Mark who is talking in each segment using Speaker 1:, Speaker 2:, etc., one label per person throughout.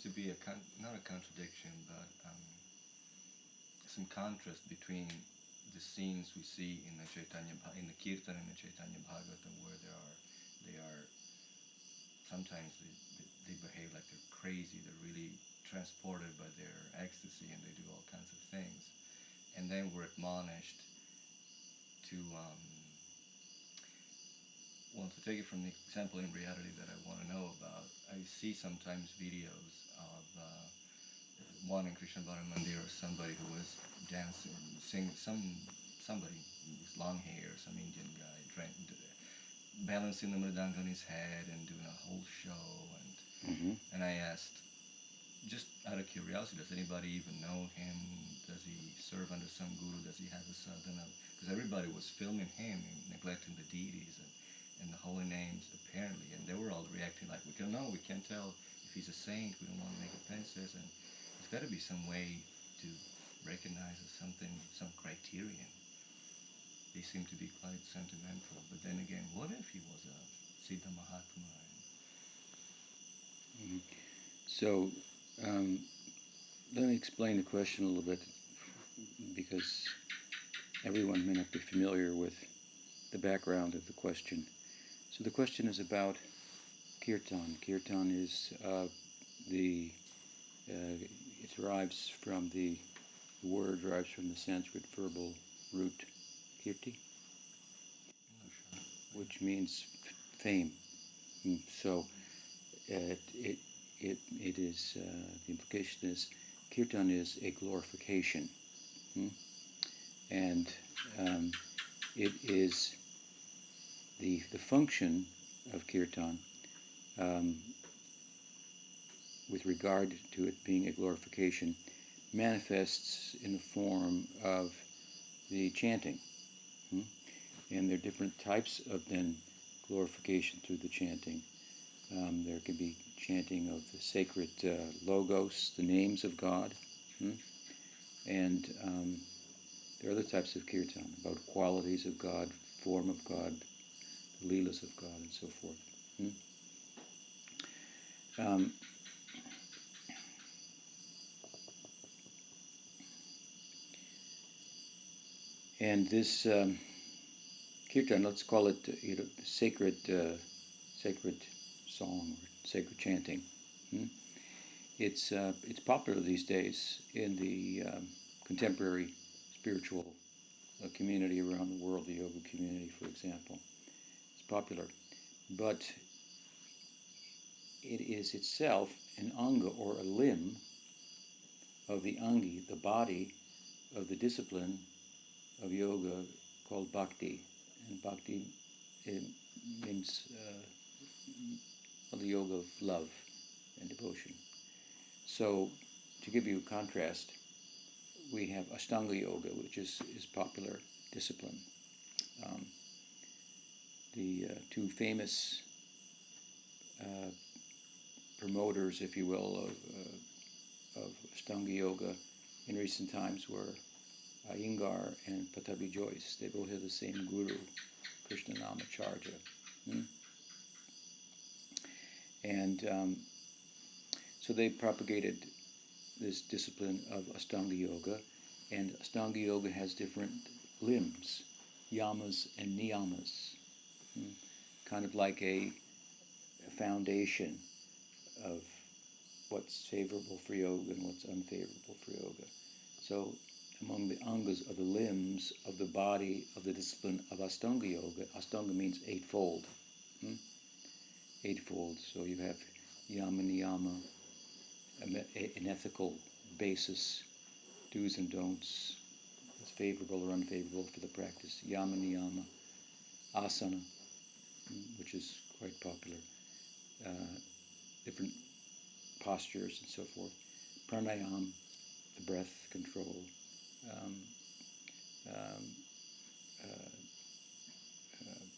Speaker 1: to be not a contradiction, but some contrast between the scenes we see in the in the Kirtan and the Chaitanya Bhagavatam, where they are sometimes they behave like they're crazy. They're really transported by their ecstasy, and they do all kinds of things. And then we're admonished to well, to take it from the example in reality that I want to know about. I see sometimes videos of one in Krishna Bharat Mandir, or somebody who was dancing, somebody with long hair, some Indian guy, balancing the mridanga on his head and doing a whole show. And I asked, just out of curiosity, does anybody even know him? Does he serve under some guru? Does he have a sadhana? Because everybody was filming him and neglecting the deities and the holy names, apparently. And they were all reacting like, we can't tell if he's a saint. We don't want to make offenses. And there's got to be some way to recognize something, some criterion. They seem to be quite sentimental. But then again, what if he was a Siddha Mahatma?
Speaker 2: So, let me explain the question a little bit, because everyone may not be familiar with the background of the question. So the question is about kirtan. Kirtan is it derives from the word derives from the Sanskrit verbal root kirti, which means fame. So it is the implication is kirtan is a glorification, and it is the function of kirtan with regard to it being a glorification manifests in the form of the chanting. And there are different types of then glorification through the chanting. There can be chanting of the sacred logos, the names of God, and there are other types of kirtan about qualities of God, form of God, the leelas of God, and so forth. And this kirtan, let's call it sacred song or sacred chanting. It's popular these days in the contemporary spiritual community around the world, the yoga community, for example. It's popular, but it is itself an anga or a limb of the angi, the body of the discipline of yoga called bhakti. And bhakti means the yoga of love and devotion. So, to give you a contrast, we have Ashtanga Yoga, which is popular discipline. The two famous promoters, if you will, of Ashtanga Yoga in recent times were Iyengar and Pattabhi Jois. They both had the same guru, Krishnanamacharya. And so they propagated this discipline of Ashtanga Yoga, and Ashtanga Yoga has different limbs, yamas and niyamas, kind of like a foundation of what's favorable for yoga and what's unfavorable for yoga. So among the angas are the limbs of the body of the discipline of Ashtanga Yoga. Ashtanga means eightfold. Eightfold. So you have yama, niyama, an ethical basis, do's and don'ts, what's favorable or unfavorable for the practice. Yama, niyama, asana, which is quite popular, different postures and so forth. Pranayam, the breath control.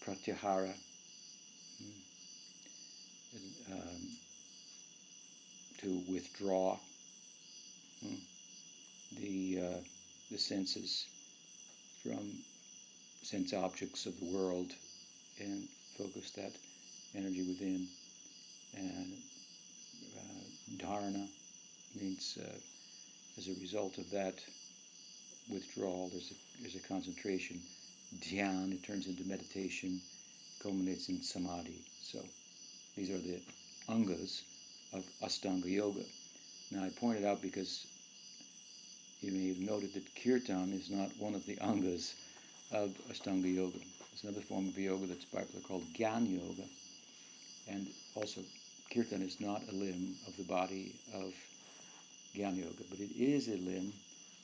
Speaker 2: Pratyahara, to withdraw the senses from sense objects of the world and focus that energy within. And Dharana means as a result of that withdrawal, there's a concentration. Dhyan, it turns into meditation, culminates in samadhi. So these are the angas of Ashtanga Yoga. Now I pointed out because you may have noted that kirtan is not one of the angas of Ashtanga Yoga. There's another form of yoga that's popular called Gyan Yoga. And also, kirtan is not a limb of the body of Gyan Yoga, but it is a limb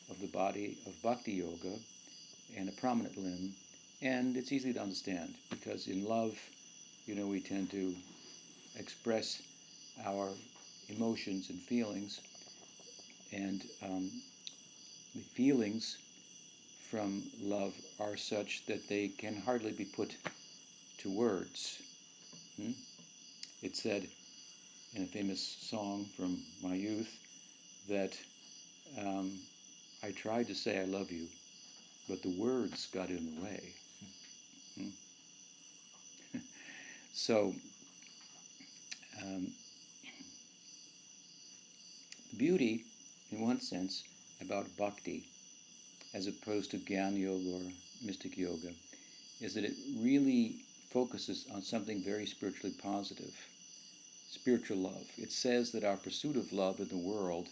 Speaker 2: of the body of bhakti-yoga and a prominent limb. And it's easy to understand because in love, we tend to express our emotions and feelings. And the feelings from love are such that they can hardly be put to words. It's said in a famous song from my youth that I tried to say I love you, but the words got in the way. So, the beauty, in one sense, about bhakti, as opposed to Gyan Yoga or mystic yoga, is that it really focuses on something very spiritually positive, spiritual love. It says that our pursuit of love in the world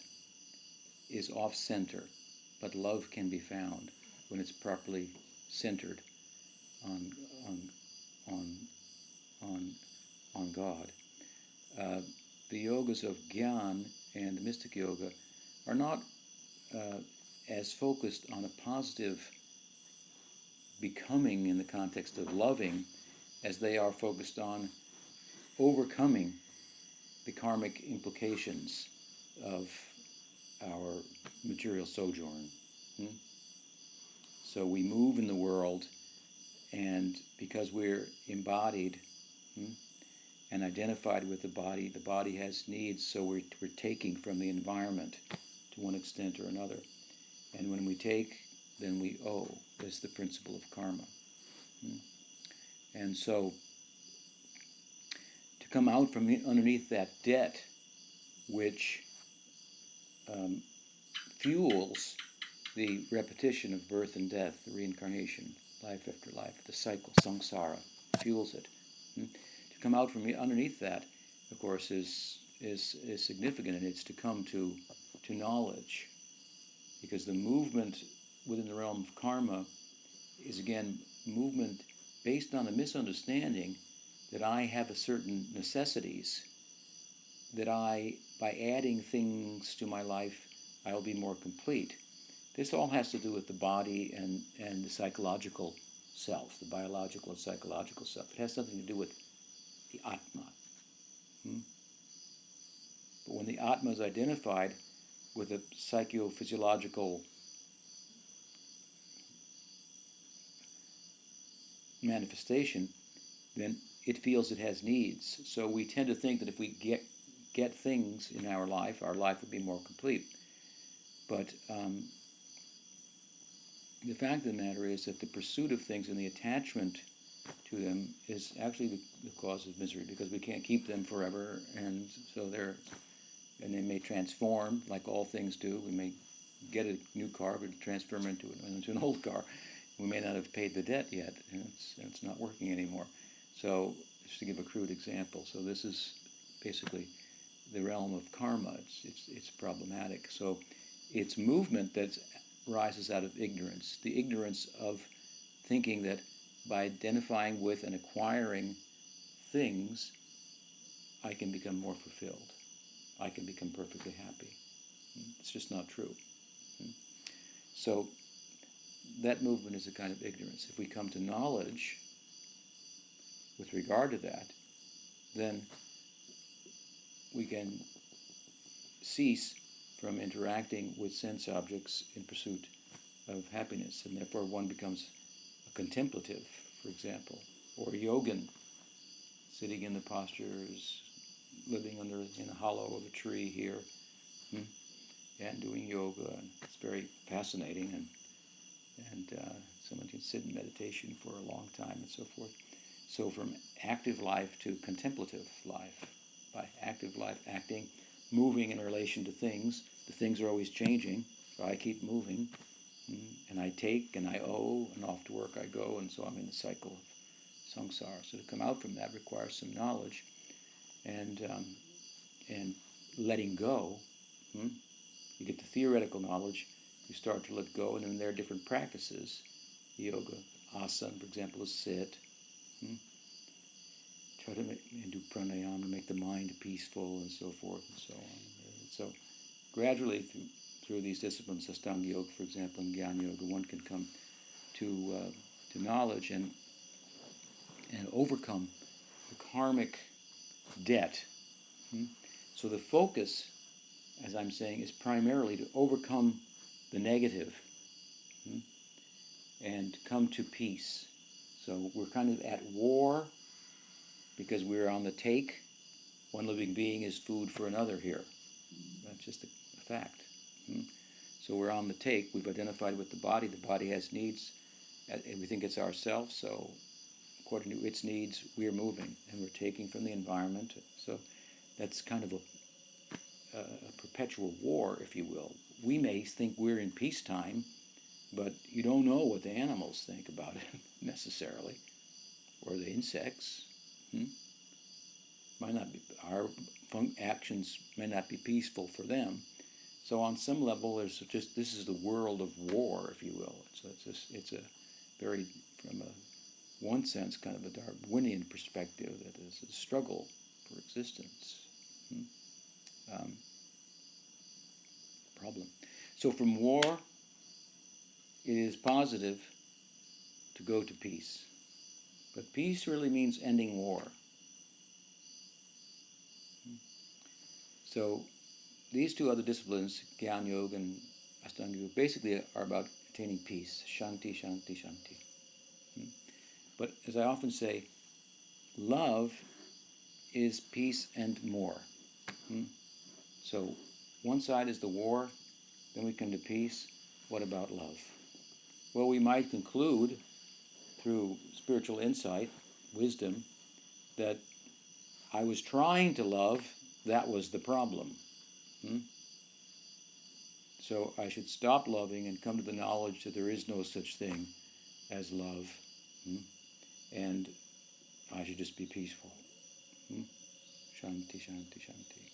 Speaker 2: is off-center, but love can be found when it's properly centered on God. The yogas of Gyan and the mystic yoga are not as focused on a positive becoming in the context of loving as they are focused on overcoming the karmic implications of our material sojourn. So we move in the world, and because we're embodied and identified with the body has needs, so we're taking from the environment to one extent or another. And when we take, then we owe. That's the principle of karma. And so, to come out from underneath that debt, which fuels the repetition of birth and death, the reincarnation, life after life, the cycle, samsara, fuels it. To come out from underneath that, of course, is significant, and it's to come to knowledge, because the movement within the realm of karma is, again, movement based on a misunderstanding that I have a certain necessities, that by adding things to my life, I'll be more complete. This all has to do with the body and the psychological self, the biological and psychological self. It has something to do with the Atma. But when the Atma is identified with a psychophysiological manifestation, then it feels it has needs. So we tend to think that if we get things in our life would be more complete. But the fact of the matter is that the pursuit of things and the attachment to them is actually the cause of misery, because we can't keep them forever, and so they may transform like all things do. We may get a new car, but transform into an old car. We may not have paid the debt yet, and it's not working anymore. So, just to give a crude example, so this is basically the realm of karma. It's problematic. So, it's movement that rises out of ignorance. The ignorance of thinking that by identifying with and acquiring things, I can become more fulfilled. I can become perfectly happy. It's just not true. So that movement is a kind of ignorance. If we come to knowledge with regard to that, then we can cease from interacting with sense objects in pursuit of happiness, and therefore one becomes a contemplative, for example, or a yogin, sitting in the postures, living in the hollow of a tree here, and doing yoga. And it's very fascinating, and someone can sit in meditation for a long time and so forth. So from active life to contemplative life, by active life acting moving in relation to things. The things are always changing, so I keep moving. And I take and I owe, and off to work I go, and so I'm in the cycle of samsara. So to come out from that requires some knowledge and letting go. You get the theoretical knowledge, you start to let go, and then there are different practices. Yoga, asana, for example, is sit. Try to do pranayama to make the mind peaceful and so forth and so on. So gradually through these disciplines, Ashtanga Yoga, for example, and Jnana Yoga, one can come to knowledge and overcome the karmic debt. So the focus, as I'm saying, is primarily to overcome the negative and come to peace. So we're kind of at war because we're on the take. One living being is food for another here. That's just a fact. So we're on the take. We've identified with the body. The body has needs. We think it's ourself, so according to its needs, we're moving, and we're taking from the environment. So that's kind of a perpetual war, if you will. We may think we're in peacetime, but you don't know what the animals think about it necessarily, or the insects. Might not be, our actions may not be peaceful for them. So on some level, there's just, this is the world of war, if you will. So it's a very, from one sense, kind of a Darwinian perspective, that is a struggle for existence. Problem. So from war, it is positive to go to peace. But peace really means ending war. So these two other disciplines, Jnana Yoga and Ashtanga Yoga, basically are about attaining peace. Shanti, shanti, shanti. But as I often say, love is peace and more. So one side is the war, then we come to peace. What about love? Well, we might conclude through spiritual insight, wisdom, that I was trying to love, that was the problem. So I should stop loving and come to the knowledge that there is no such thing as love. And I should just be peaceful. Shanti, shanti, shanti.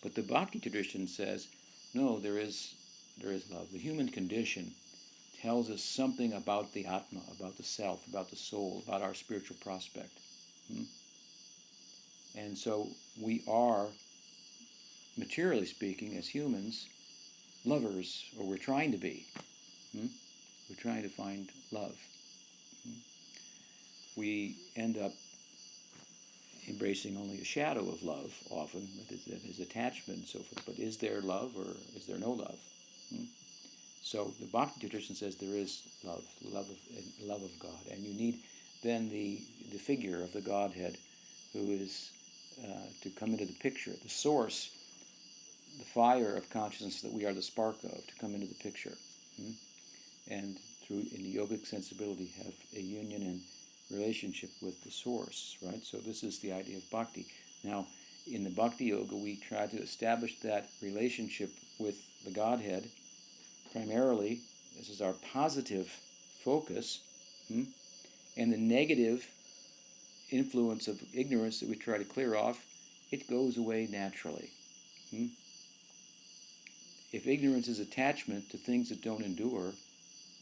Speaker 2: But the Bhakti tradition says, no, there is love. The human condition tells us something about the Atma, about the self, about the soul, about our spiritual prospect. And so we are, materially speaking, as humans, lovers, or we're trying to be. We're trying to find love. We end up embracing only a shadow of love, often, that is attachment and so forth. But is there love, or is there no love? So the Bhakti tradition says there is love of God, and you need then the figure of the Godhead, who is to come into the picture, the source, the fire of consciousness that we are the spark of, to come into the picture, and through in the yogic sensibility have a union and relationship with the source, right? So this is the idea of bhakti. Now, in the bhakti-yoga, we try to establish that relationship with the Godhead. Primarily, this is our positive focus, and the negative influence of ignorance that we try to clear off, it goes away naturally. If ignorance is attachment to things that don't endure,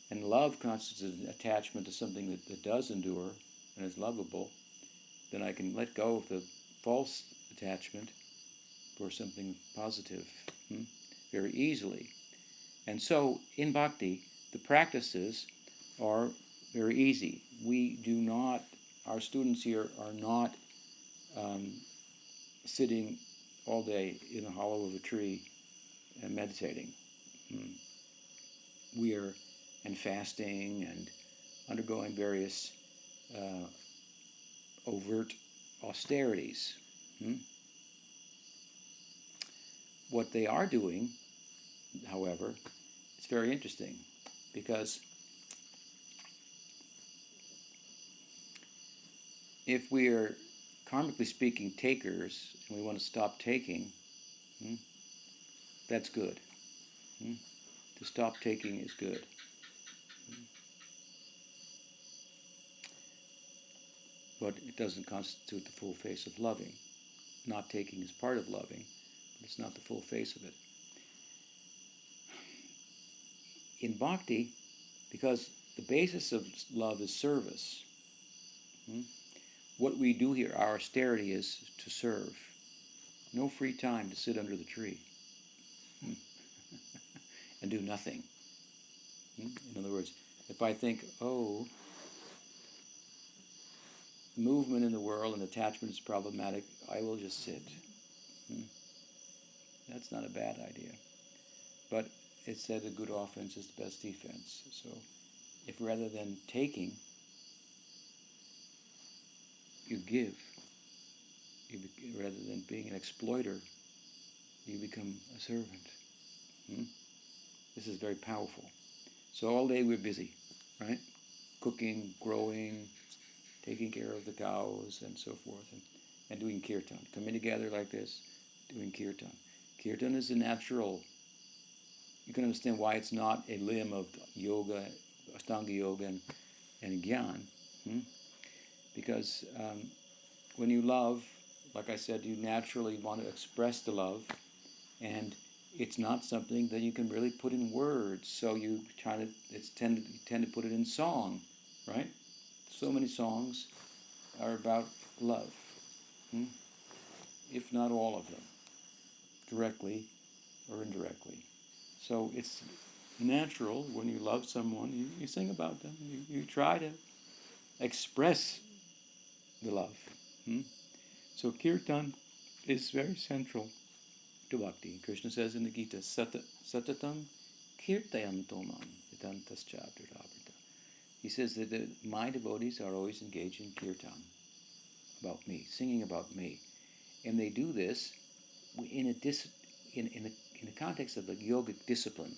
Speaker 2: and love constitutes an attachment to something that does endure and is lovable, then I can let go of the false attachment for something positive very easily. And so, in bhakti, the practices are very easy. Our students here are not sitting all day in the hollow of a tree and meditating. We are fasting and undergoing various overt austerities. What they are doing, however, it's very interesting, because if we are, karmically speaking, takers, and we want to stop taking, Hmm? That's good. Hmm? To stop taking is good. But it doesn't constitute the full face of loving. Not taking is part of loving, but it's not the full face of it. In bhakti, because the basis of love is service, what we do here, our austerity is to serve. No free time to sit under the tree and do nothing. In other words, if I think, oh, movement in the world and attachment is problematic, I will just sit. That's not a bad idea. But it said a good offense is the best defense. So if rather than taking, you give, rather than being an exploiter, you become a servant. This is very powerful. So all day we're busy, right? Cooking, growing, taking care of the cows and so forth, and doing kirtan. Coming together like this, doing kirtan. Kirtan is a natural. You can understand why it's not a limb of yoga, Ashtanga yoga, and Gyan. Because when you love, like I said, you naturally want to express the love, and it's not something that you can really put in words. So you tend to put it in song, right? So many songs are about love, if not all of them, directly or indirectly. So it's natural when you love someone, you sing about them, you try to express the love. So kirtan is very central to bhakti. Krishna says in the Gita, satatam kirtayantomam vitantaschabdiravrita. He says that my devotees are always engaged in kirtan, about me, singing about me. And they do this in the context of a yogic discipline.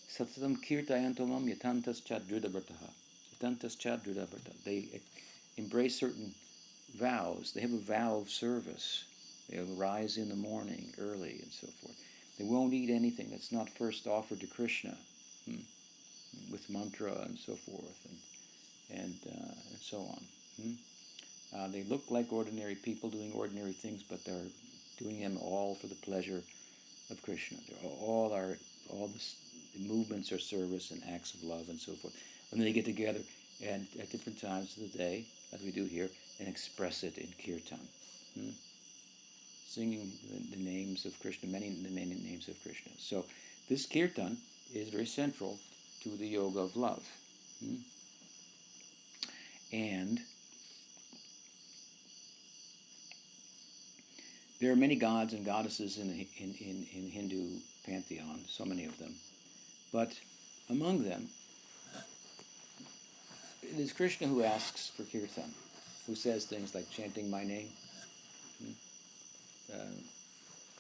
Speaker 2: Satatam kirtayantomam yatantaschadridavrtaha. Yatantaschadridavrta. They embrace certain vows. They have a vow of service. They'll rise in the morning early and so forth. They won't eat anything that's not first offered to Krishna, with mantra and so forth, and so on. They look like ordinary people doing ordinary things, but they're doing them all for the pleasure of Krishna. All the movements are service and acts of love and so forth. And then they get together and at different times of the day, as we do here, and express it in kirtan. Singing the names of Krishna, many names of Krishna. So this kirtan is very central to the yoga of love. And there are many gods and goddesses in Hindu pantheon, so many of them. But among them, it is Krishna who asks for kirtan, who says things like chanting my name,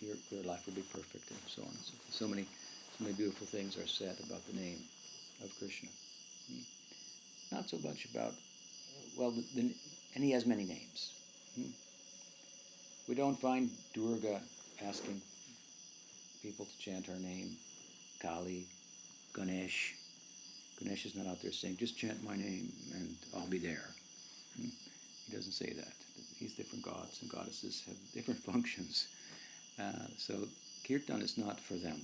Speaker 2: your life will be perfect, and so on. So many beautiful things are said about the name of Krishna. Not so much about, and he has many names. We don't find Durga asking people to chant her name, Kali, Ganesh. Ganesh is not out there saying, just chant my name and I'll be there. He doesn't say that. These different gods and goddesses have different functions. So kirtan is not for them.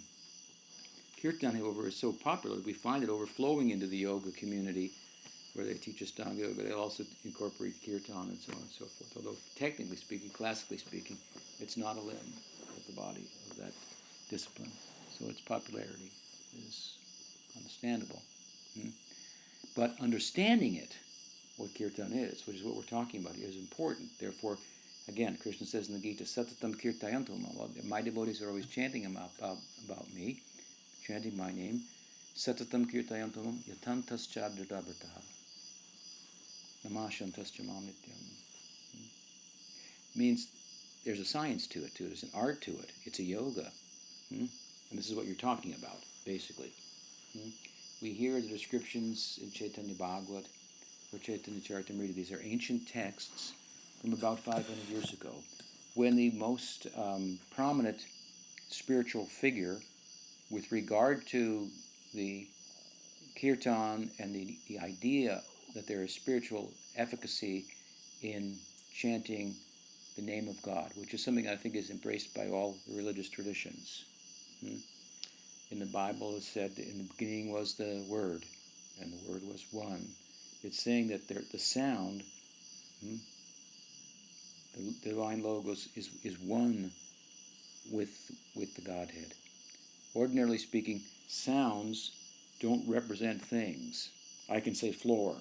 Speaker 2: Kirtan, however, is so popular, we find it overflowing into the yoga community where they teach Ashtanga yoga. They also incorporate kirtan and so on and so forth. Although technically speaking, classically speaking, it's not a limb of the body of that discipline. So its popularity is understandable. But understanding it, what kirtan is, which is what we're talking about here, is important. Therefore, again, Krishna says in the Gita, Satatam kirtayantam. My devotees are always chanting about me, chanting my name. Satatam kirtayantam yatantaschadridavrtaha. Namashantaschamam nityam. Means there's a science to it, too. There's an art to it. It's a yoga. And this is what you're talking about, basically. We hear the descriptions in Chaitanya Bhagavat or Chaitanya Charitamrita. These are ancient texts from about 500 years ago, when the most prominent spiritual figure with regard to the kirtan and the idea that there is spiritual efficacy in chanting the name of God, which is something I think is embraced by all the religious traditions. In the Bible, it said, in the beginning was the Word, and the Word was one. It's saying that the sound, the divine logos, is one with the Godhead. Ordinarily speaking, sounds don't represent things. I can say floor,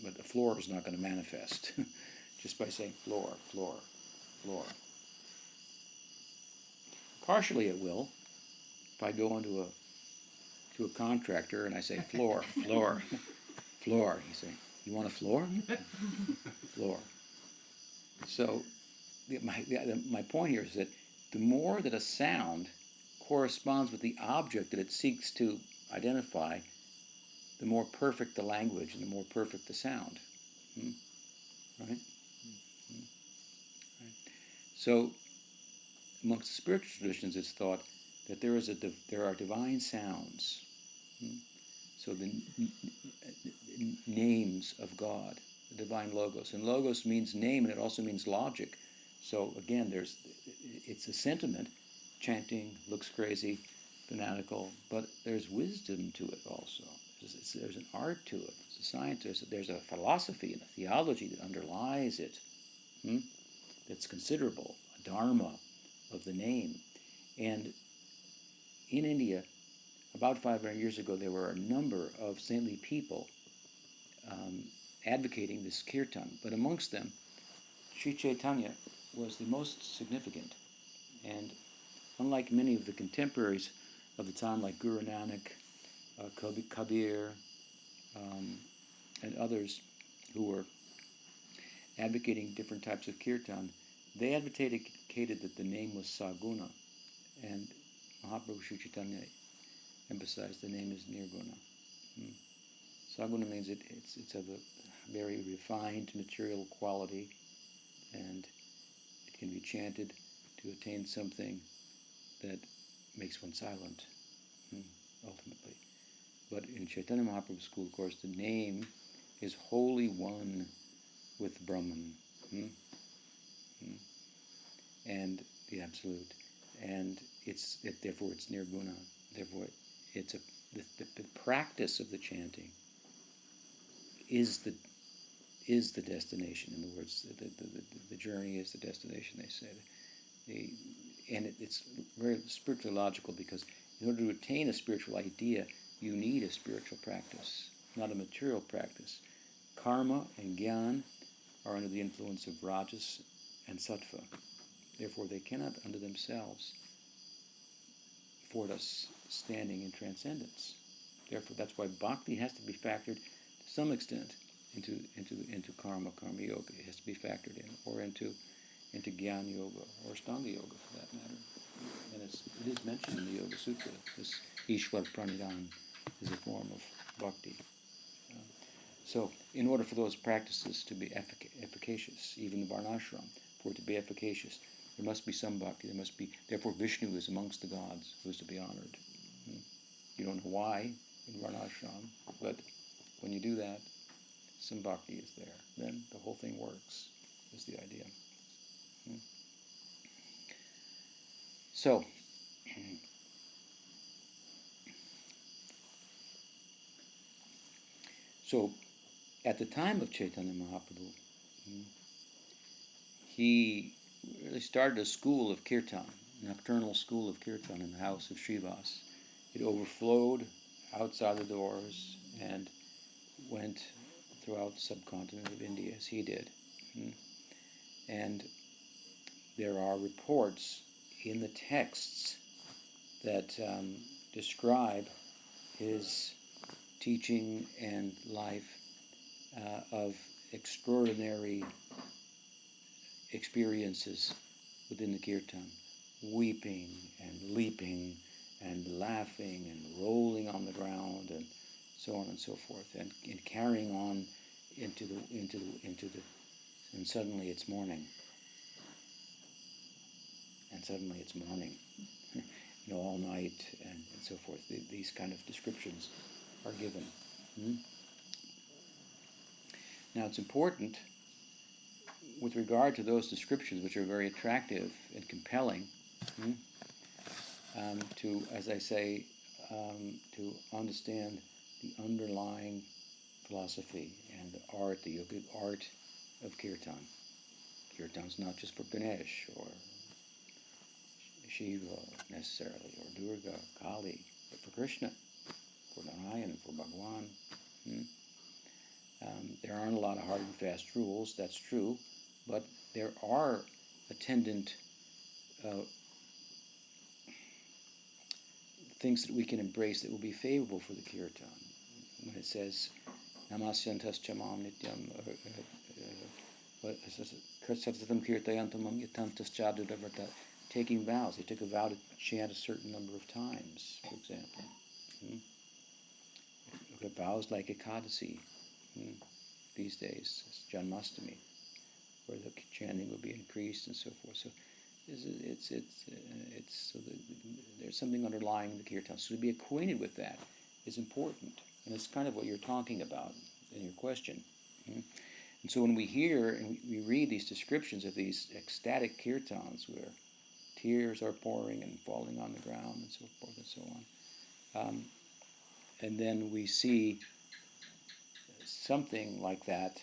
Speaker 2: but the floor is not going to manifest just by saying floor, floor, floor. Partially it will. If I go into to a contractor and I say floor, floor, floor, he say, you want a floor? Floor. So my point here is that the more that a sound corresponds with the object that it seeks to identify, the more perfect the language and the more perfect the sound. Right? Right? So, amongst the spiritual traditions, it's thought that there are divine sounds. So the names of God, the divine logos, and logos means name, and it also means logic. So again, it's a sentiment. Chanting looks crazy, fanatical, but there's wisdom to it also. There's an art to it. There's a science. There's a philosophy and a theology that underlies it. That's considerable, a dharma of the name. And in India, about 500 years ago, there were a number of saintly people advocating this kirtan. But amongst them, Sri Chaitanya was the most significant. And unlike many of the contemporaries of the time, like Guru Nanak, Kabir, and others who were advocating different types of kirtan, they advocated that the name was Saguna, and Mahaprabhu Sri Chaitanya emphasized the name is Nirguna. Saguna means it's of a very refined material quality, and it can be chanted to attain something that makes one silent, ultimately. But in Chaitanya Mahaprabhu's school, of course, the name is wholly one with Brahman, and the Absolute, and therefore it's Nirguna. Therefore, it's the practice of the chanting is the destination. In other words, the journey is the destination, they say. It's very spiritually logical, because in order to attain a spiritual idea, you need a spiritual practice, not a material practice. Karma and Gyan are under the influence of Rajas and Sattva. Therefore, they cannot, under themselves, afford us standing in transcendence. Therefore, that's why bhakti has to be factored to some extent into karma yoga. It has to be factored in, or into Gyan yoga, or Ashtanga yoga for that matter. And it is mentioned in the Yoga Sutra. This Ishwar Pranidhan is a form of bhakti. So, in order for those practices to be efficacious, even the Varnashram, for it to be efficacious, there must be some bhakti. Therefore, Vishnu is amongst the gods who is to be honored. You don't know why in Varnashram, but when you do that, some bhakti is there. Then the whole thing works, is the idea. So, at the time of Chaitanya Mahaprabhu, he really started a school of kirtan, a nocturnal school of kirtan in the house of Srivas. It overflowed outside the doors and went throughout the subcontinent of India as he did. And there are reports in the texts that describe his teaching and life of extraordinary experiences within the kirtan, weeping and leaping and laughing and rolling on the ground and so on and so forth, and carrying on into the and suddenly it's morning. and suddenly it's morning, all night, and so forth. These kind of descriptions are given. Now it's important, with regard to those descriptions, which are very attractive and compelling, to, as I say, to understand the underlying philosophy and the art, the yogic art of kirtan. Kirtan's not just for Ganesh or Shiva necessarily, or Durga, Kali, but for Krishna, for Narayan, for Bhagwan. There aren't a lot of hard and fast rules, that's true, but there are attendant things that we can embrace that will be favorable for the kirtan. When it says, Namasyantas chamam nityam, taking vows. They took a vow to chant a certain number of times, for example. Look at vows like Ekadasi these days, Janmastami, where the chanting will be increased and so forth. So there's something underlying the kirtan. So to be acquainted with that is important, and it's kind of what you're talking about in your question. And so when we hear and we read these descriptions of these ecstatic kirtans where tears are pouring and falling on the ground and so forth and so on, and then we see something like that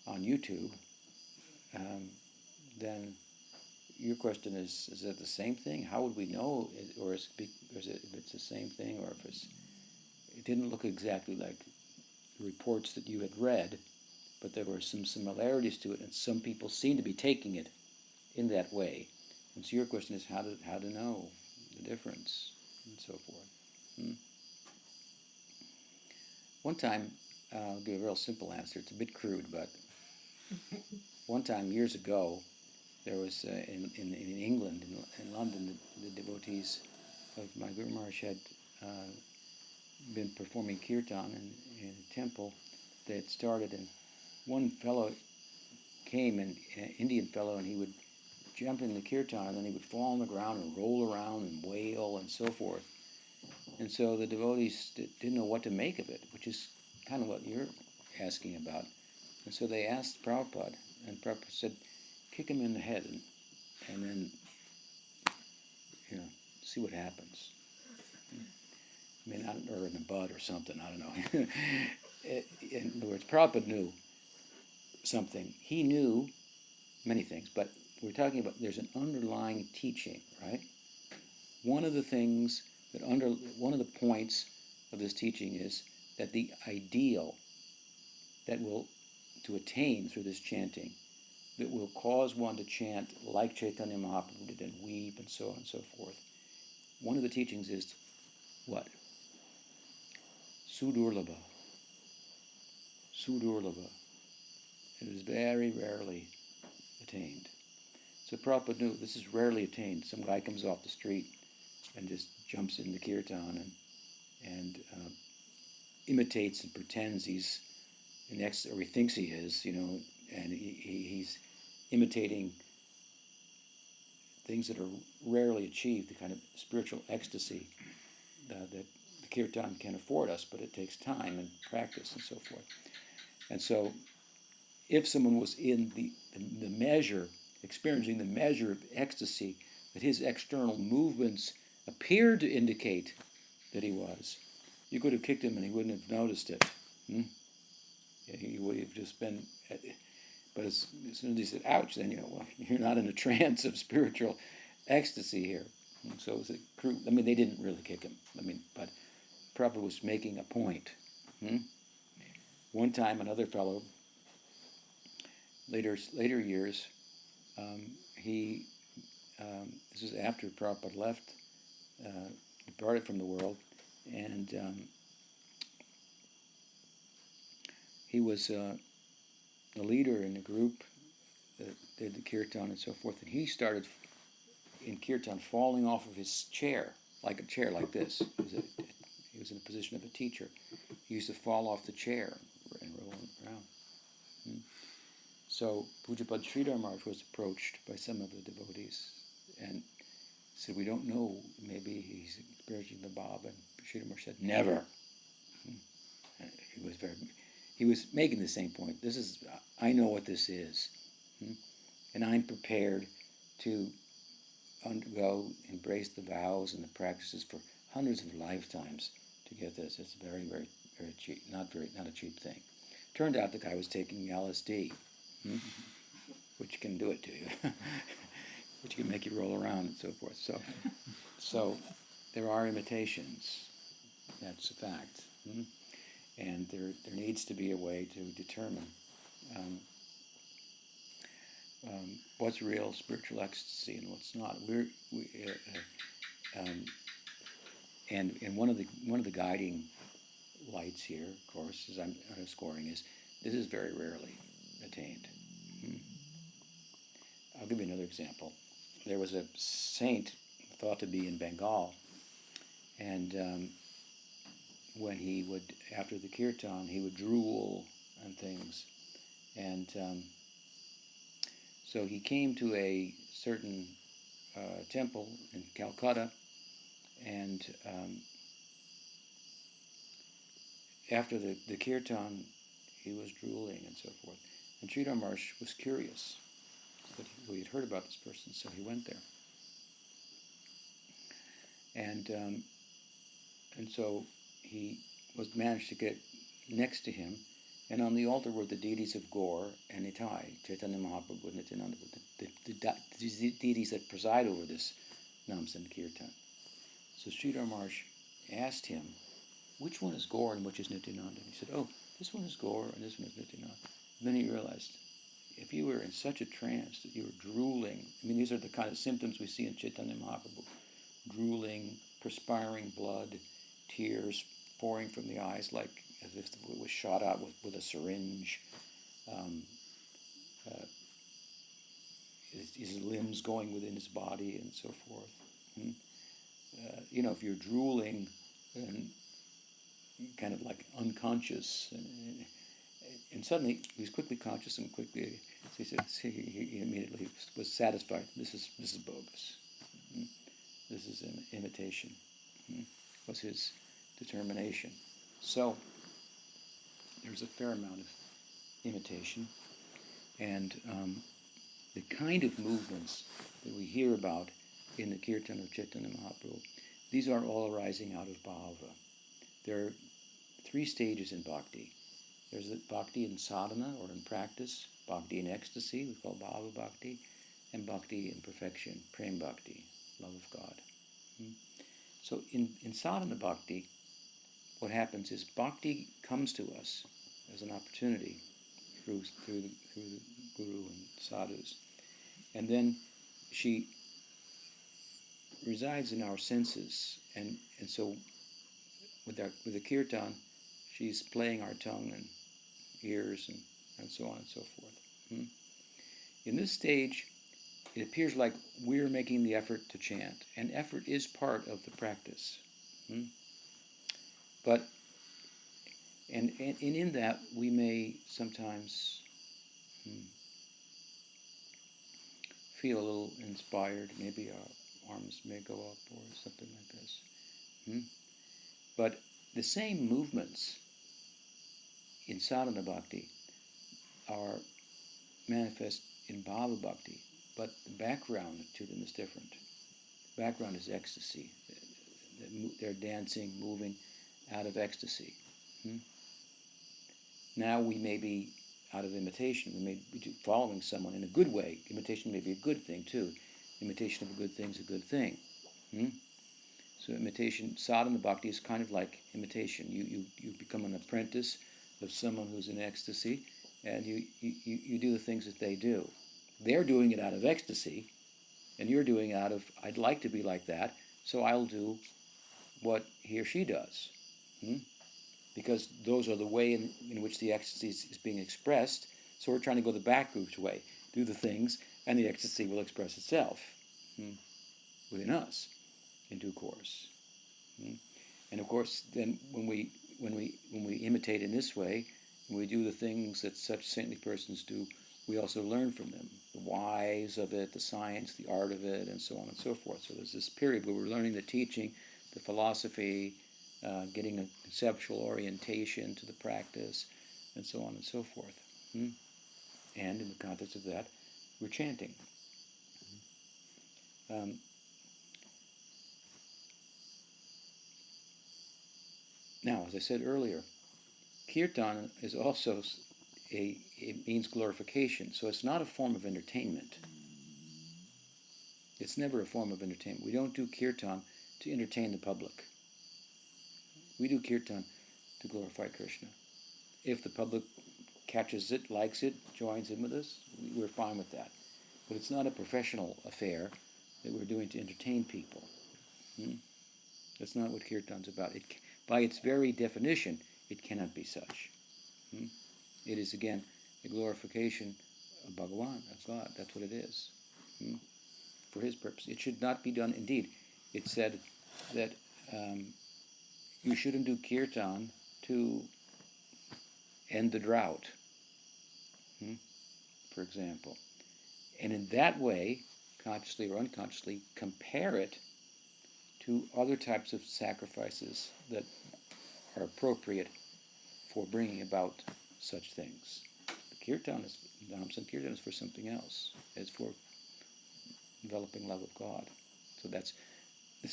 Speaker 2: on YouTube, then your question is it the same thing? How would we know, or if it's the same thing, or if it didn't look exactly like the reports that you had read, but there were some similarities to it, and some people seem to be taking it in that way. And so your question is how to know the difference and so forth. One time, I'll give a real simple answer. It's a bit crude, but one time years ago, there was in England, in London, the devotees of my Guru Maharaj had been performing kirtan in a temple. They had started, and one fellow came, an Indian fellow, and he would jump in the kirtan, and then he would fall on the ground and roll around and wail and so forth. And so the devotees didn't know what to make of it, which is kind of what you're asking about. And so they asked Prabhupada, and Prabhupada said, kick him in the head and then, see what happens. I mean, or in the butt or something, I don't know. In other words, Prabhupada knew something. He knew many things, but we're talking about there's an underlying teaching, right? One of the points of this teaching is that the ideal to attain through this chanting, that will cause one to chant like Chaitanya Mahaprabhu did and weep and so on and so forth. One of the teachings is what? Sudurlabha. Sudurlabha. It is very rarely attained. So Prabhupada knew this is rarely attained. Some guy comes off the street and just jumps in the kirtan and imitates and pretends he's or he thinks he is, and he's imitating things that are rarely achieved, the kind of spiritual ecstasy that the kirtan can afford us, but it takes time and practice and so forth. And so if someone was in the measure, experiencing the measure of ecstasy that his external movements appeared to indicate that he was, you could have kicked him and he wouldn't have noticed it. He would have just been, but as soon as he said, ouch, then you're not in a trance of spiritual ecstasy here. And so it was they didn't really kick him. But Prabhupada was making a point. One time, another fellow, later years, this was after Prabhupada left, departed from the world, and he was a leader in a group that did the kirtan and so forth, and he started in kirtan falling off of his chair, like a chair like this. He was in the position of a teacher. He used to fall off the chair and roll around. So Pujapad Sridhar Maharaj was approached by some of the devotees and said, we don't know, maybe he's experiencing the Baba. And Sridhar Maharaj said, never. He was making the same point. I know what this is, and I'm prepared to undergo, embrace the vows and the practices for hundreds of lifetimes to get this. It's very, very, very cheap. Not a cheap thing. Turned out the guy was taking LSD, which can do it to you, which can make you roll around and so forth. So there are imitations. That's a fact. And there needs to be a way to determine what's real spiritual ecstasy and what's not. And one of the guiding lights here, of course, as I'm underscoring, is this is very rarely attained. I'll give you another example. There was a saint thought to be in Bengal, and when he would, after the kirtan, he would drool and things, and so he came to a certain temple in Calcutta, and after the kirtan, he was drooling and so forth. And Sridhar Maharaj was curious that he had heard about this person, so he went there. And so he managed to get next to him, and on the altar were the deities of Gaur and Nitai, Chaitanya Mahaprabhu and Nityananda, the deities that preside over this Nam Sankirtan. So Sridhar Maharaj asked him, which one is Gaur and which is Nityananda? And he said, oh, this one is Gaur and this one is Nityananda. And then he realized, if you were in such a trance that you were drooling, I mean, these are the kind of symptoms we see in Chaitanya Mahaprabhu, drooling, perspiring blood, tears pouring from the eyes like as if it was shot out with a syringe, his limbs going within his body and so forth. If you're drooling and kind of like unconscious, and suddenly he was quickly conscious and quickly, so he immediately was satisfied. This is bogus. This is an imitation. Was his determination. So there's a fair amount of imitation, and the kind of movements that we hear about in the Kirtan of Chaitanya Mahaprabhu, these are all arising out of bhava. There are 3 stages in bhakti. There's the bhakti in sadhana, or in practice, bhakti in ecstasy, we call bhava bhakti, and bhakti in perfection, prem bhakti, love of God. So in sadhana bhakti, what happens is bhakti comes to us as an opportunity through the guru and sadhus, and then she resides in our senses, and so with the kirtan, she's playing our tongue and ears and so on and so forth. In this stage, it appears like we're making the effort to chant, and effort is part of the practice. But and in that we may sometimes feel a little inspired. Maybe our arms may go up or something like this. But the same movements in sadhana bhakti are manifest in bhava bhakti, but the background to them is different. The background is ecstasy. They're dancing, moving out of ecstasy. Now we may be out of imitation. We may be following someone in a good way. Imitation may be a good thing too. Imitation of a good thing is a good thing. So imitation, sadhana bhakti is kind of like imitation. You become an apprentice of someone who's in ecstasy, and you do the things that they do. They're doing it out of ecstasy, and you're doing it out of, I'd like to be like that, so I'll do what he or she does. Because those are the way in which the ecstasy is being expressed, so we're trying to go the back group's way. Do the things, and the ecstasy will express itself within us in due course. And of course, then when we imitate in this way, when we do the things that such saintly persons do, we also learn from them. whys of it, the science, the art of it, and so on and so forth. So there's this period where we're learning the teaching, the philosophy, getting a conceptual orientation to the practice, and so on and so forth. And in the context of that, we're chanting. Now, as I said earlier, kirtan is also it means glorification, so it's not a form of entertainment. It's never a form of entertainment. We don't do kirtan to entertain the public. We do kirtan to glorify Krishna. If the public catches it, likes it, joins in with us, we're fine with that. But it's not a professional affair that we're doing to entertain people. That's not what kirtan's about. By its very definition, it cannot be such. It is, again, a glorification of Bhagavan, of God. That's what it is. For his purpose. It should not be done. Indeed, it said that you shouldn't do kirtan to end the drought, for example. And in that way, consciously or unconsciously, compare it to other types of sacrifices that are appropriate for bringing about such things. The kirtan is, kirtan is for something else. It's for developing love of God. So this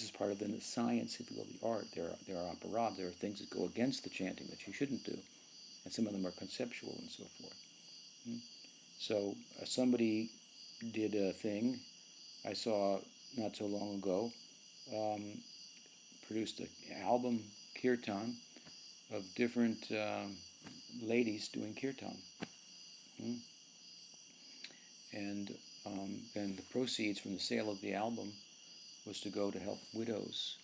Speaker 2: is part of the science, if you will, the art. There are aparad, there are things that go against the chanting that you shouldn't do, and some of them are conceptual and so forth. So somebody did a thing I saw not so long ago, produced an album, kirtan, of different ladies doing kirtan. And then the proceeds from the sale of the album was to go to help widows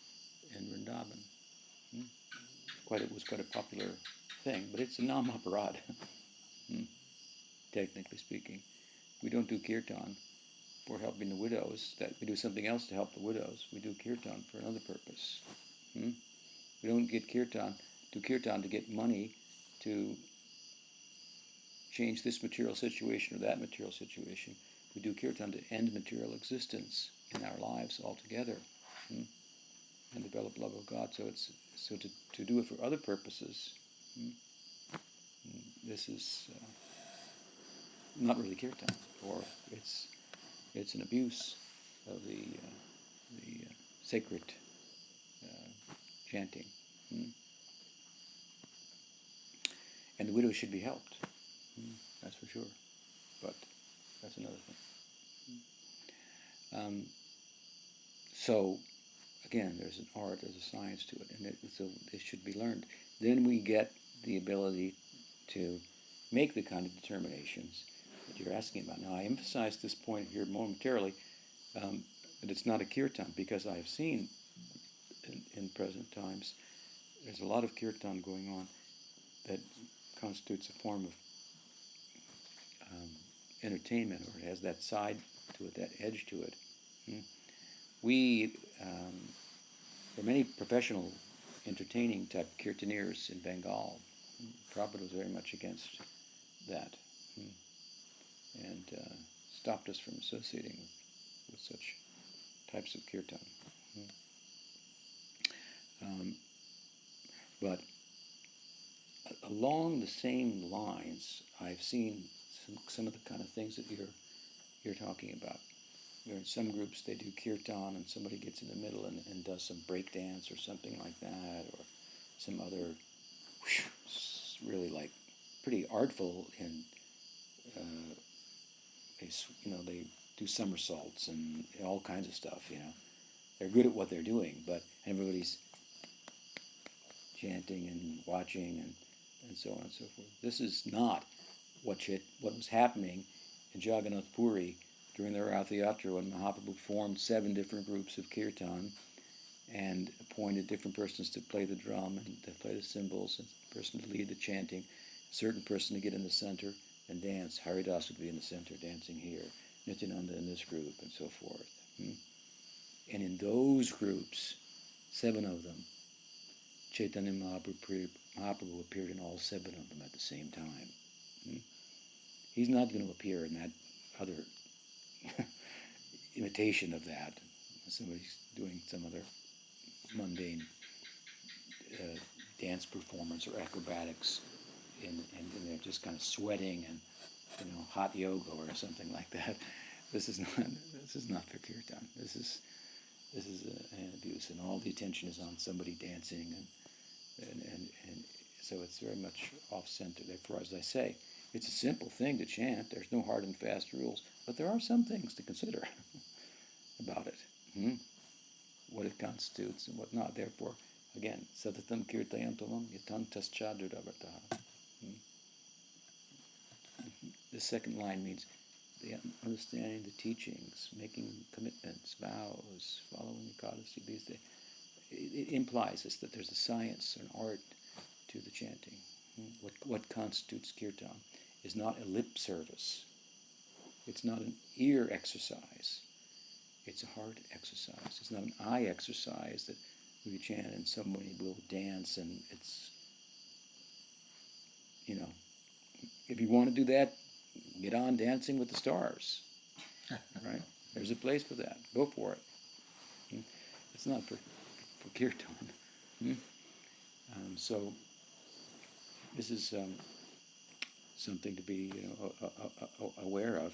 Speaker 2: in Vrindavan. It was quite a popular thing, but it's a nam aparad, technically speaking. We don't do kirtan for helping the widows. That we do something else to help the widows. We do kirtan for another purpose. We don't do kirtan to get money to change this material situation or that material situation. We do kirtan to end material existence in our lives altogether, and develop love of God. So to do it for other purposes, this is not really kirtan, or it's an abuse of the sacred chanting. And the widows should be helped. That's for sure. But that's another thing. So, again, there's an art, there's a science to it, and so it should be learned. Then we get the ability to make the kind of determinations that you're asking about. Now, I emphasize this point here momentarily, that it's not a kirtan, because I have seen in present times, there's a lot of kirtan going on that constitutes a form of entertainment, or it has that side to it, that edge to it. There are many professional entertaining type kirtaneers in Bengal. Prabhupada was very much against that, and stopped us from associating with such types of kirtan. But along the same lines, I've seen some of the kind of things that you're talking about. In some groups they do kirtan and somebody gets in the middle and does some break dance or something like that, or some other really like pretty artful, and they do somersaults and all kinds of stuff. They're good at what they're doing, but everybody's chanting and watching and so on and so forth. This is not what was happening in Jagannath Puri during the Rath Yatra, when Mahaprabhu formed 7 different groups of kirtan and appointed different persons to play the drum and to play the cymbals, and a person to lead the chanting, a certain person to get in the center and dance. Haridas would be in the center dancing here, Nityananda in this group, and so forth. And in those groups, 7 of them, Chaitanya Mahaprabhu appeared in all 7 of them at the same time. He's not going to appear in that other imitation of that. Somebody's doing some other mundane dance performance or acrobatics, and they're just kind of sweating and hot yoga or something like that. This is not for kirtan. This is an abuse, and all the attention is on somebody dancing, and so it's very much off center. Therefore, as I say, it's a simple thing to chant. There's no hard and fast rules, but there are some things to consider about it. What it constitutes and what not. Therefore, again, satatam kirtayantavam yatantas chadradavataha. The second line means the understanding the teachings, making commitments, vows, following Ekadasi. It implies this, that there's a science, an art to the chanting. What constitutes kirtan is not a lip service. It's not an ear exercise. It's a heart exercise. It's not an eye exercise that we chant and somebody will dance and it's, if you want to do that, get on Dancing with the Stars, right? There's a place for that. Go for it. It's not for kirtan. So this is something to be aware of.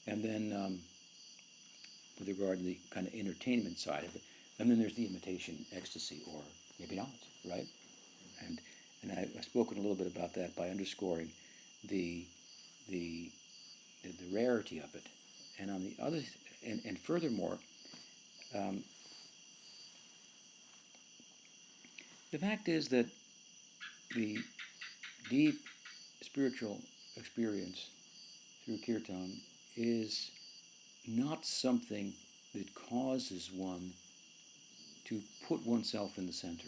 Speaker 2: And then with regard to the kind of entertainment side of it, and then there's the imitation ecstasy, or maybe not, right? And I've spoken a little bit about that by underscoring the rarity of it, and on the other, and furthermore, the fact is that the deep spiritual experience through kirtan is not something that causes one to put oneself in the center.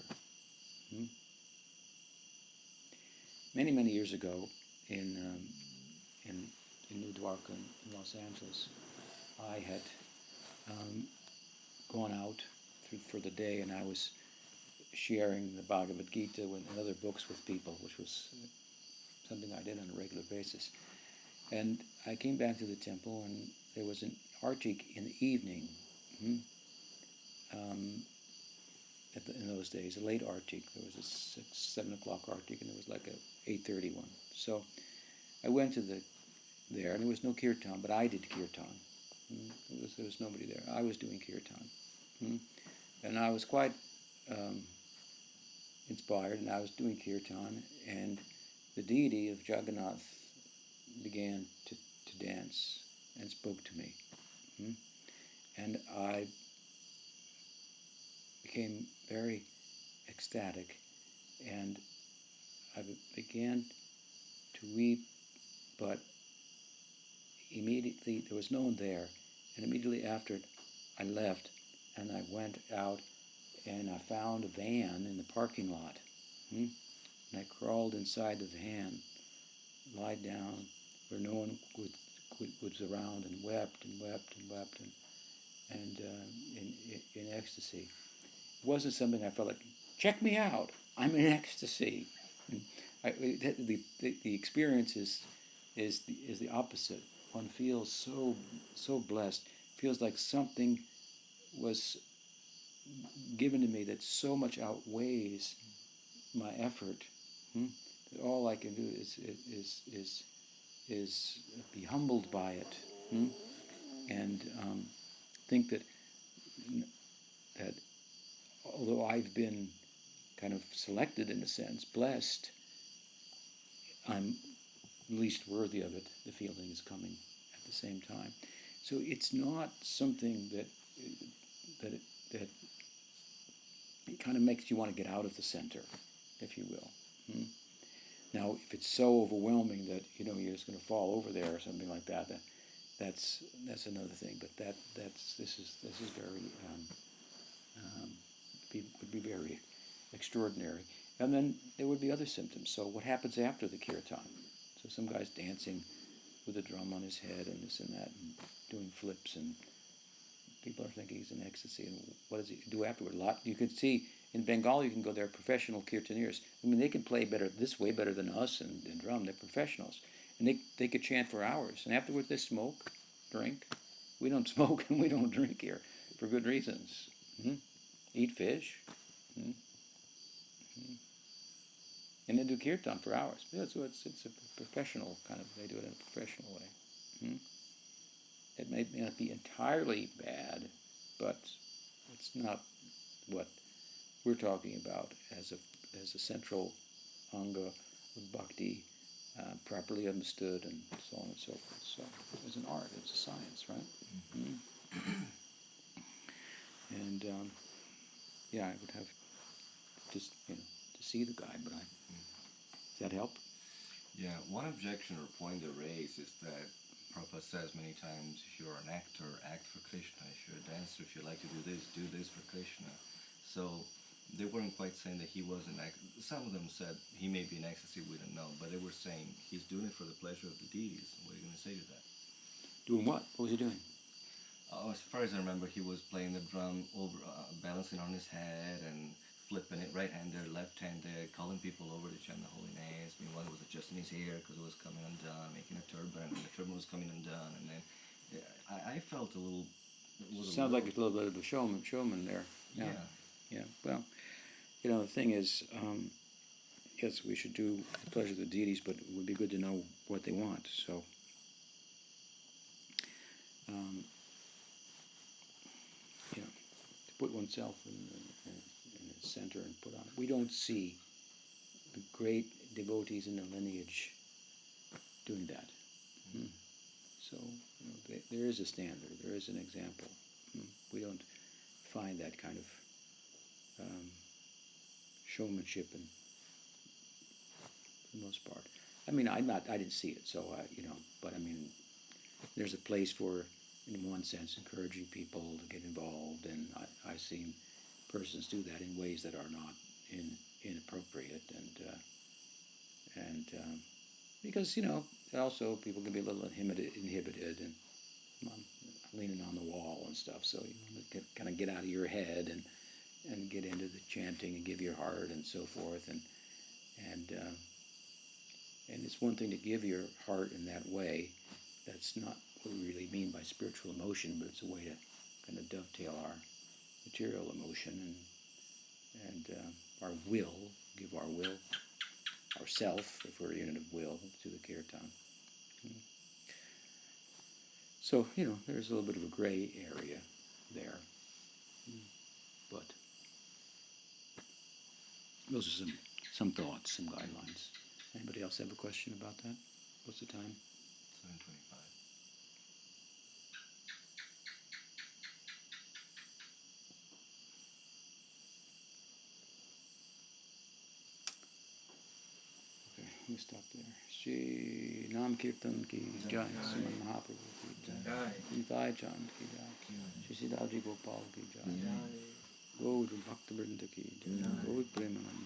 Speaker 2: Many, many years ago, in New Dwarka in Los Angeles, I had gone out for the day, and I was sharing the Bhagavad Gita and other books with people, which was something I did on a regular basis. And I came back to the temple, and there was an artik in the evening. In those days, a late artik. There was a 7 o'clock artik, and there was like a 8:30 one. So I went to there, and there was no kirtan, but I did kirtan. There was nobody there. I was doing kirtan. And I was quite inspired, and I was doing kirtan, and the deity of Jagannath began to dance and spoke to me. And I became very ecstatic, and I began to weep, but immediately there was no one there, and immediately after it, I left, and I went out, and I found a van in the parking lot, and I crawled inside the van, lied down where no one was around, and wept and wept and wept, and in ecstasy. It wasn't something I felt like, check me out, I'm in ecstasy. The experience is the opposite. One feels so blessed. Feels like something was given to me that so much outweighs my effort. That all I can do is be humbled by it, and think that although I've been kind of selected in a sense, blessed, I'm least worthy of it. The feeling is coming at the same time. So it's not something that it kind of makes you want to get out of the center, if you will. Now, if it's so overwhelming that you're just going to fall over there or something like that, that's another thing. But this is very would be very extraordinary. And then there would be other symptoms. So what happens after the kirtan? So some guy's dancing with a drum on his head and this and that, and doing flips, and people are thinking he's in ecstasy. And what does he do afterward? You can see in Bengal, you can go there, professional kirtaniers. I mean, they can play way better than us and drum. They're professionals. And they could chant for hours. And afterwards they smoke, drink, We don't smoke and we don't drink here for good reasons. Eat fish. And then do kirtan for hours. Yeah, so it's a professional kind of, they do it in a professional way. It may not be entirely bad, but it's not what we're talking about as a central anga of bhakti, properly understood, and so on and so forth. So it's an art, it's a science, right? And yeah, I would have just to see the guy, but does that help?
Speaker 1: Yeah, one objection or point they raise is that Prabhupada says many times, if you're an actor, act for Krishna. If you're a dancer, if you like to do this for Krishna. So they weren't quite saying that he was an actor. Some of them said he may be in ecstasy, we don't know, but they were saying he's doing it for the pleasure of the deities. What are you going to say to that?
Speaker 2: Doing what? What was he doing?
Speaker 1: As far as I remember, he was playing the drum, over balancing on his head and flipping it right-handed, left-handed, calling people over to chant the holy names. Meanwhile, he was adjusting his hair because it was coming undone, making a turban, and the turban was coming undone. And then I felt a little.
Speaker 2: Sounds like a little bit of a showman there.
Speaker 1: Yeah.
Speaker 2: Yeah. Well, the thing is, yes, we should do the pleasure of the deities, but it would be good to know what they want. So, to put oneself in the center and put on. We don't see the great devotees in the lineage doing that. So there is a standard. There is an example. We don't find that kind of showmanship, and for the most part. I mean, I didn't see it, so but I mean, there's a place for, in one sense, encouraging people to get involved, and I've seen persons do that in ways that are not inappropriate, and because also people can be a little inhibited and leaning on the wall and stuff. So you kind of get out of your head and get into the chanting and give your heart and so forth, and it's one thing to give your heart in that way. That's not what we really mean by spiritual emotion, but it's a way to kind of dovetail our material emotion and our will, give our will, ourself, if we're unit of will, to the kirtan. So, there's a little bit of a gray area there. But those are some thoughts, some guidelines. Anybody else have a question about that? What's the time?
Speaker 1: 7:25.
Speaker 2: Okay, let me stop there. Shri Nam Kirtan ki jai, Sriman Mahaprabhu ki jai, Nithai Chand ki jai, Shri Siddhaji Gopal ki jai, Gaur Bhakta Vrinda ki jai, Gaur Premanand.